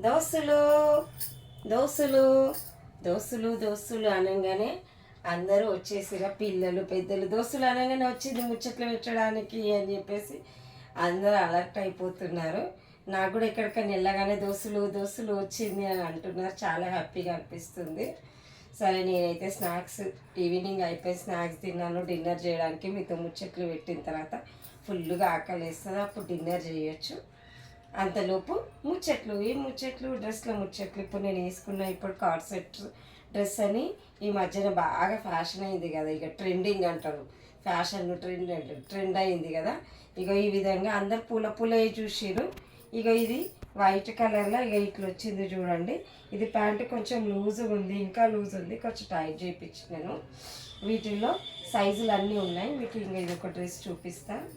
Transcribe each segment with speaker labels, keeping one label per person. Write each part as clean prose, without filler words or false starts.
Speaker 1: దోస్తులు దోస్తులు దోస్తులు దోస్తులు అనగానే అందరూ వచ్చేసిరా, పిల్లలు పెద్దలు. దోస్తులు అనగానే వచ్చింది ముచ్చట్లు పెట్టడానికి అని చెప్పేసి అందరూ అలర్ట్ అయిపోతున్నారు. నాకు కూడా ఎక్కడికైనా వెళ్ళగానే దోస్తులు దోస్తులు వచ్చింది అని అంటున్నారు. చాలా హ్యాపీగా అనిపిస్తుంది. సరే, నేనైతే స్నాక్స్ ఈవినింగ్ అయిపోయి స్నాక్స్ తిన్నాను. డిన్నర్ చేయడానికి మీతో ముచ్చట్లు పెట్టిన తర్వాత ఫుల్గా ఆకలి వేస్తుంది, అప్పుడు డిన్నర్ చేయొచ్చు. అంతలోపు ముచ్చట్లు, ఈ ముచ్చట్లు డ్రెస్ల ముచ్చట్లు. ఇప్పుడు నేను వేసుకున్న ఇప్పుడు కార్డ్ సెట్ డ్రెస్ అని ఈ మధ్యన బాగా ఫ్యాషన్ అయింది కదా, ఇక ట్రెండింగ్ అంటారు, ఫ్యాషన్ ట్రెండ్ అయింది కదా. ఇక ఈ విధంగా అందరు పూల పూలవి చూసిరు. ఇక ఇది వైట్ కలర్లో ఇక ఇట్లా వచ్చింది చూడండి. ఇది ప్యాంటు కొంచెం లూజ్గా ఉంది, ఇంకా లూజ్ ఉంది, కొంచెం టైట్ చేయించినాను. వీటిల్లో సైజులు అన్నీ ఉన్నాయి. మీకు ఇంకా ఇది ఒక డ్రెస్ చూపిస్తాను.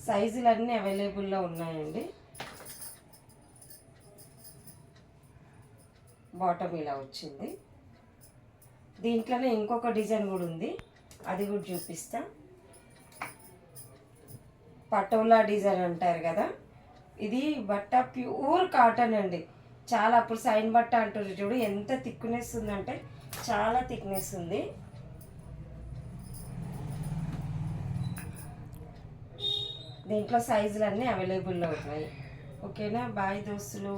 Speaker 1: సైజులు అన్నీ అవైలబుల్లో ఉన్నాయండి. బాటమ్ ఇలా వచ్చింది. దీంట్లోనే ఇంకొక డిజైన్ కూడా ఉంది, అది కూడా చూపిస్తా. పటోలా డిజైన్ అంటారు కదా, ఇది బట్ట ప్యూర్ కాటన్ అండి. చాలా, అప్పుడు సైన్ బట్ట అంటారు చూడు, ఎంత థిక్నెస్ ఉందంటే చాలా థిక్నెస్ ఉంది. దీంట్లో సైజులు అన్నీ అవైలబుల్లో ఉన్నాయి. ఓకేనా, బాయ్ దోస్తులు.